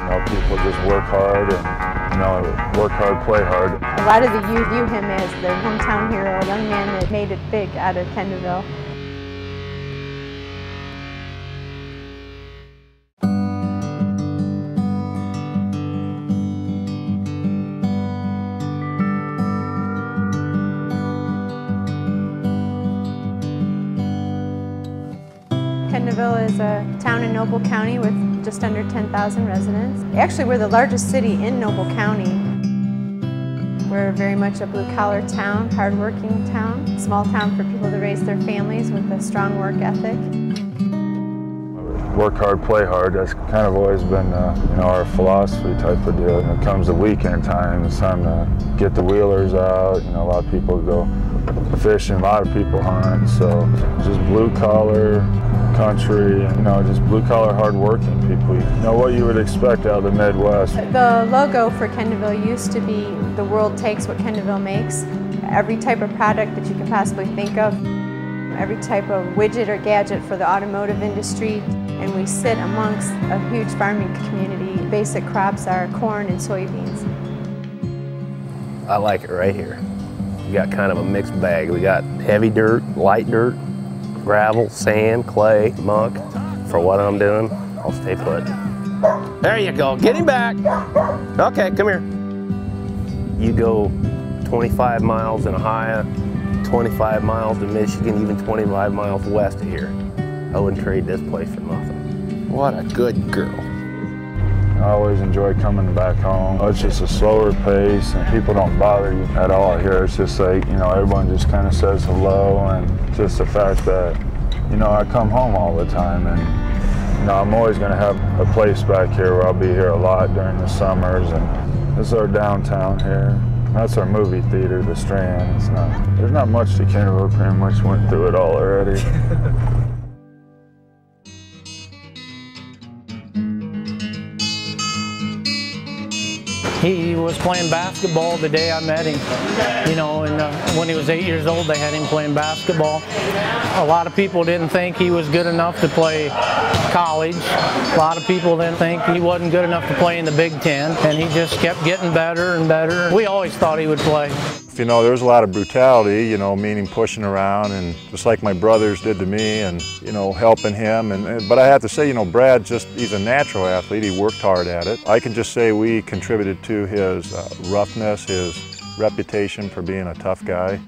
People just work hard and, work hard, play hard. A lot of the youth view him as their hometown hero, a young man that made it big out of Kendallville. Kendallville is a town in Noble County with just under 10,000 residents. Actually, we're the largest city in Noble County. We're very much a blue-collar town, hard-working town, small town for people to raise their families with a strong work ethic. Work hard, play hard. That's kind of always been, our philosophy type of deal. When it comes to weekend time, it's time to get the wheelers out. A lot of people go fishing, a lot of people hunt. So just blue-collar country, just blue-collar, hard-working people. What you would expect out of the Midwest. The logo for Kendallville used to be "The world takes what Kendallville makes." Every type of product that you can possibly think of, every type of widget or gadget for the automotive industry, and we sit amongst a huge farming community. Basic crops are corn and soybeans. I like it right here. We got kind of a mixed bag. We got heavy dirt, light dirt, gravel, sand, clay, muck. For what I'm doing, I'll stay put. There you go, get him back. Okay, come here. You go 25 miles in Ohio, 25 miles to Michigan, even 25 miles west of here. I wouldn't trade this place for nothing. What a good girl. I always enjoy coming back home. It's just a slower pace and people don't bother you at all here. It's just like, everyone just kind of says hello, and just the fact that, I come home all the time, and, I'm always going to have a place back here where I'll be here a lot during the summers. And this is our downtown here. That's our movie theater, the Strand. There's not much to Kendallville. Pretty much went through it all already. He was playing basketball the day I met him. And when he was 8 years old, they had him playing basketball. A lot of people didn't think he was good enough to play college. A lot of people didn't think he wasn't good enough to play in the Big Ten, and he just kept getting better and better. We always thought he would play. There was a lot of brutality, meaning pushing around, and just like my brothers did to me, and, helping him. But I have to say, Brad, he's a natural athlete. He worked hard at it. I can just say we contributed to his roughness, his reputation for being a tough guy.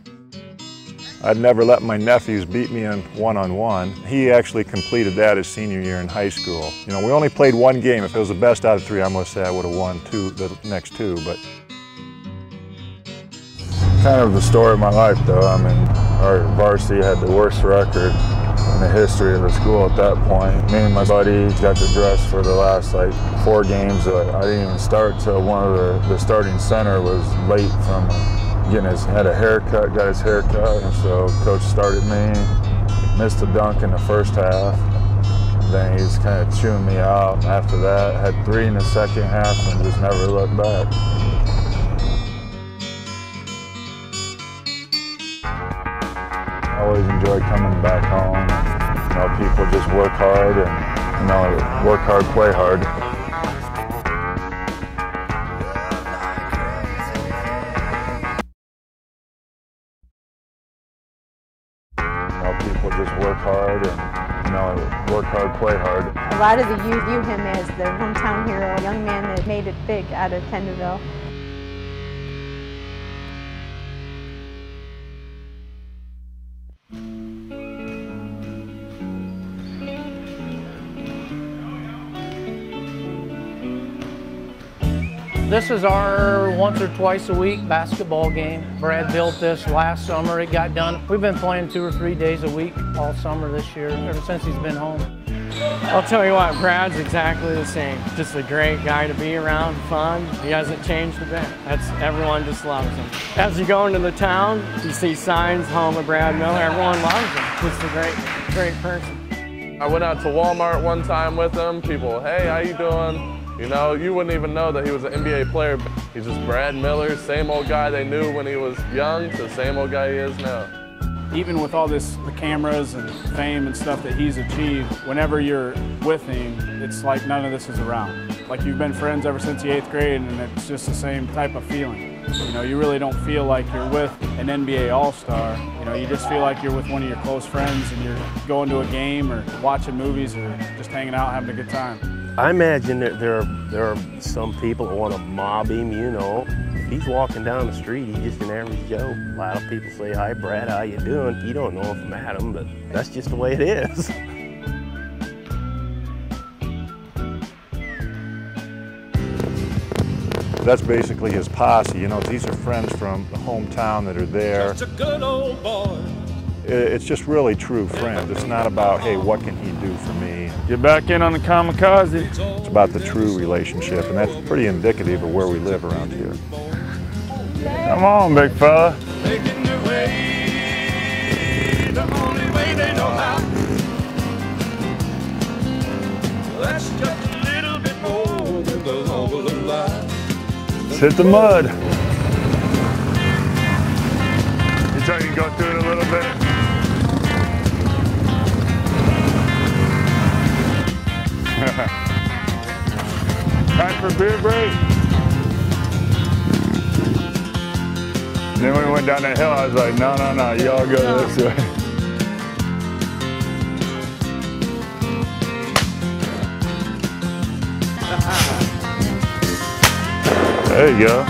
I'd never let my nephews beat me in one-on-one. He actually completed that his senior year in high school. We only played one game. If it was the best out of three, I'm going to say I would have won the next two. But kind of the story of my life, though. Our varsity had the worst record in the history of the school at that point. Me and my buddy got to dress for the last 4 games. I didn't even start till one of the starting center was late from had a haircut, got his hair cut, and so coach started me, missed a dunk in the first half. Then he's kind of chewing me out. After that, had 3 in the second half and just never looked back. I always enjoy coming back home. People just work hard and, work hard, play hard. People just work hard and, work hard, play hard. A lot of the youth view him as their hometown hero, a young man that made it big out of Kendallville. This is our once or twice a week basketball game. Brad built this last summer. It got done. We've been playing 2 or 3 days a week all summer this year, ever since he's been home. I'll tell you what, Brad's exactly the same. Just a great guy to be around, fun. He hasn't changed a bit. Everyone just loves him. As you go into the town, you see signs, home of Brad Miller. Everyone loves him. Just a great person. I went out to Walmart one time with him. People, hey, how you doing? You wouldn't even know that he was an NBA player. He's just Brad Miller, same old guy they knew when he was young to the same old guy he is now. Even with all the cameras and fame and stuff that he's achieved, whenever you're with him, it's like none of this is around. Like you've been friends ever since the 8th grade, and it's just the same type of feeling. You know, you really don't feel like you're with an NBA All-Star. You know, you just feel like you're with one of your close friends and you're going to a game or watching movies or just hanging out, having a good time. I imagine that there are some people that want to mob him, you know. If he's walking down the street, he's just an average Joe. A lot of people say, "Hi, Brad, how you doing?" You don't know if I'm at him, but that's just the way it is. That's basically his posse. You know, these are friends from the hometown that are there. Just a good old boy. It's just really true friends. It's not about, hey, what can he do for me? Get back in on the kamikaze. It's about the true relationship, and that's pretty indicative of where we live around here. Come on, big fella. Making their way the only way they know how. That's just a little bit more than the love of the life. Let's hit the mud. You try to go through it a little bit. Time for a beer break. Then when we went down that hill, I was like, no, y'all go this way. There you go.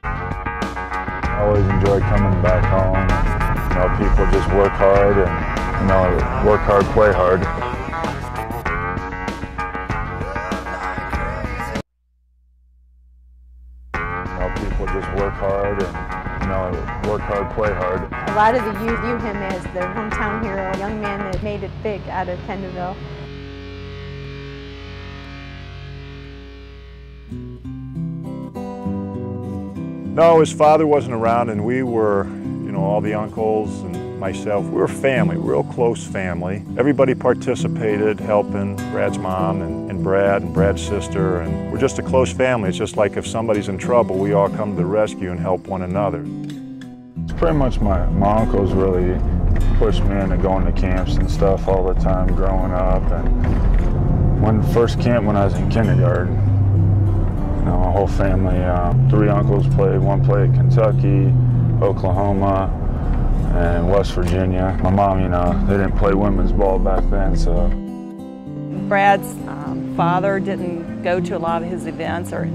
I always enjoy coming back home. You know, people just work hard and, you know, work hard, play hard. People just work hard and, you know, work hard, play hard. A lot of the youth view him as their hometown hero, a young man that made it big out of Kendallville. No, his father wasn't around, and we were, you know, all the uncles and myself, we were family, real close family. Everybody participated, helping Brad's mom and Brad's sister, and we're just a close family. It's just like if somebody's in trouble, we all come to the rescue and help one another. It's pretty much my uncles really pushed me into going to camps and stuff all the time growing up. And when first camp, when I was in kindergarten, you know, my whole family, 3 uncles played. One played at Kentucky, Oklahoma, and West Virginia. My mom, you know, they didn't play women's ball back then, so. Brad's father didn't go to a lot of his events, or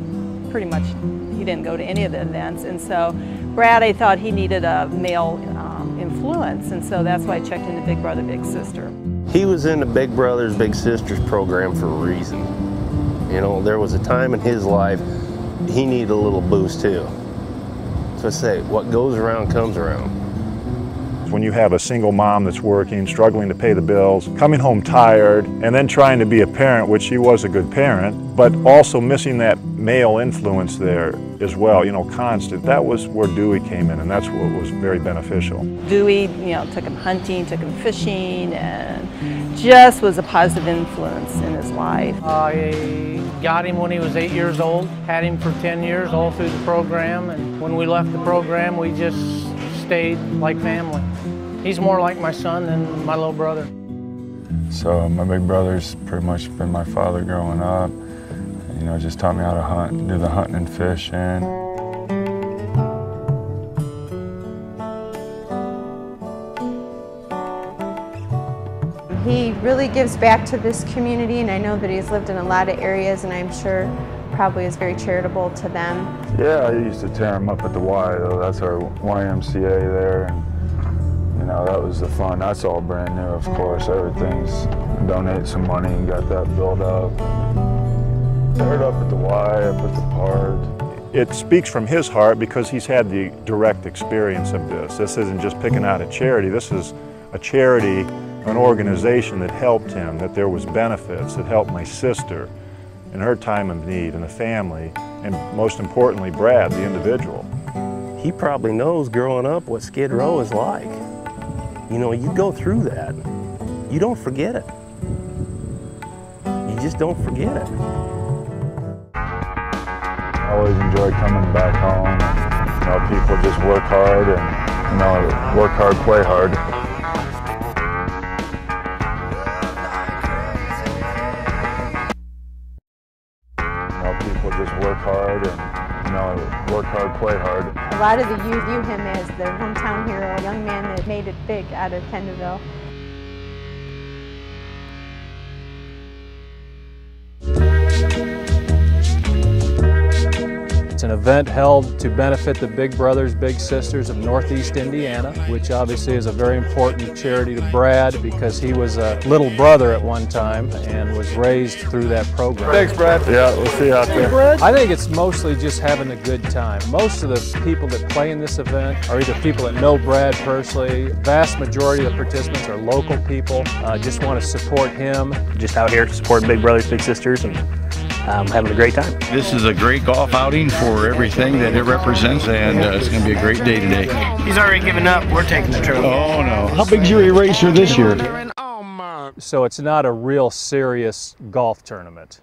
pretty much he didn't go to any of the events, and so Brad, I thought he needed a male influence, and so that's why I checked into Big Brother, Big Sister. He was in the Big Brothers, Big Sisters program for a reason. You know, there was a time in his life he needed a little boost too. So I say, what goes around comes around. When you have a single mom that's working, struggling to pay the bills, coming home tired, and then trying to be a parent, which she was a good parent, but also missing that male influence there as well, you know, constant. That was where Dewey came in, and that's what was very beneficial. Dewey, you know, took him hunting, took him fishing, and just was a positive influence in his life. I got him when he was 8 years old, had him for 10 years all through the program, and when we left the program, we just stayed like family. He's more like my son than my little brother. So my big brother's pretty much been my father growing up. You know, just taught me how to hunt, do the hunting and fishing. He really gives back to this community, and I know that he's lived in a lot of areas, and I'm sure probably is very charitable to them. Yeah, I used to tear him up at the Y, though. That's our YMCA there. And, you know, that was the fun. That's all brand new, of course. Everything's donate some money and got that built up. Tear it up at the Y, up at the park. It speaks from his heart because he's had the direct experience of this. This isn't just picking out a charity. This is a charity, an organization that helped him, that there was benefits, that helped my sister in her time of need, and the family, and most importantly, Brad, the individual. He probably knows growing up what Skid Row is like. You know, you go through that, you don't forget it. You just don't forget it. always enjoy coming back home. You know, people just work hard and, you know, work hard, play hard. You know, people just work hard and, you know, work hard, play hard. A lot of the youth view him as their hometown hero, a young man that made it big out of Kendallville. It's an event held to benefit the Big Brothers Big Sisters of Northeast Indiana, which obviously is a very important charity to Brad because he was a little brother at one time and was raised through that program. Thanks, Brad. Yeah, we'll see you out there. I think it's mostly just having a good time. Most of the people that play in this event are either people that know Brad personally. The vast majority of the participants are local people, just want to support him. Just out here to support Big Brothers Big Sisters and having a great time. This is a great golf outing for everything that it represents, and it's going to be a great day today. He's already given up. We're taking the trophy. Oh no. How big's your eraser this year? So it's not a real serious golf tournament.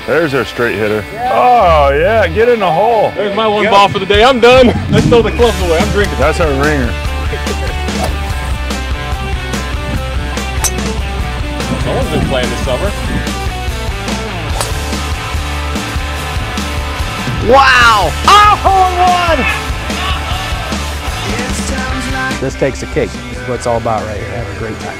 There's our straight hitter. Oh yeah, get in the hole. There's my one ball for the day. I'm done. Let's throw the clubs away. I'm drinking. That's our ringer. Someone's been playing this summer. Wow! Oh, one! This takes the cake. That's what it's all about right here. Have a great time.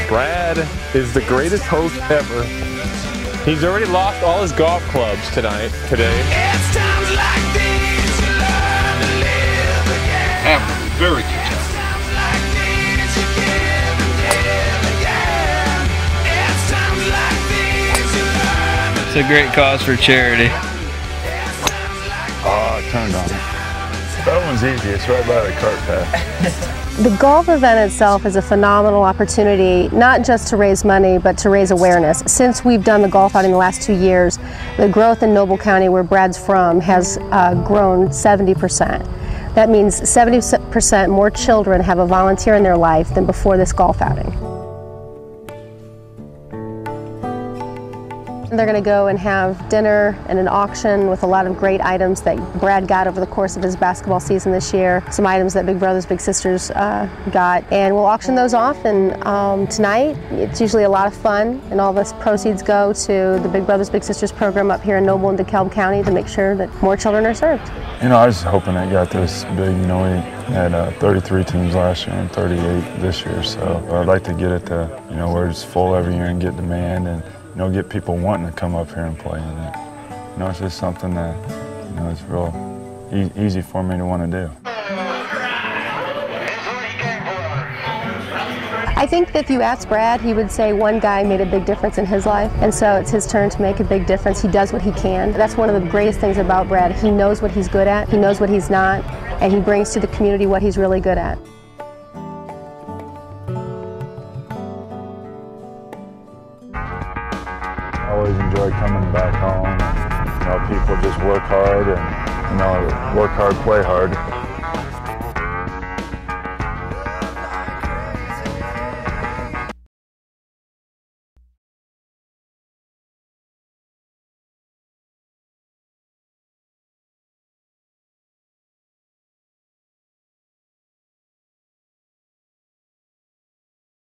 Brad is the greatest host ever. He's already lost all his golf clubs today. Very good. It's a great cause for charity. Oh, I turned on it. That one's easy. It's right by the cart path. The golf event itself is a phenomenal opportunity, not just to raise money, but to raise awareness. Since we've done the golf outing the last 2 years, the growth in Noble County, where Brad's from, has grown 70%. That means 70% more children have a volunteer in their life than before this golf outing. They're going to go and have dinner and an auction with a lot of great items that Brad got over the course of his basketball season this year. Some items that Big Brothers Big Sisters got, and we'll auction those off. And tonight, it's usually a lot of fun, and all the proceeds go to the Big Brothers Big Sisters program up here in Noble and DeKalb County to make sure that more children are served. You know, I was hoping it got this big. You know, we had 33 teams last year and 38 this year, so I'd like to get it to, you know, where it's full every year and get demand and, you know, get people wanting to come up here and play in it. You know, it's just something that, you know, it's real easy for me to want to do. I think that if you asked Brad, he would say one guy made a big difference in his life, and so it's his turn to make a big difference. He does what he can. That's one of the greatest things about Brad. He knows what he's good at, he knows what he's not, and he brings to the community what he's really good at. I always enjoy coming back home. You know, people just work hard and, you know, work hard, play hard.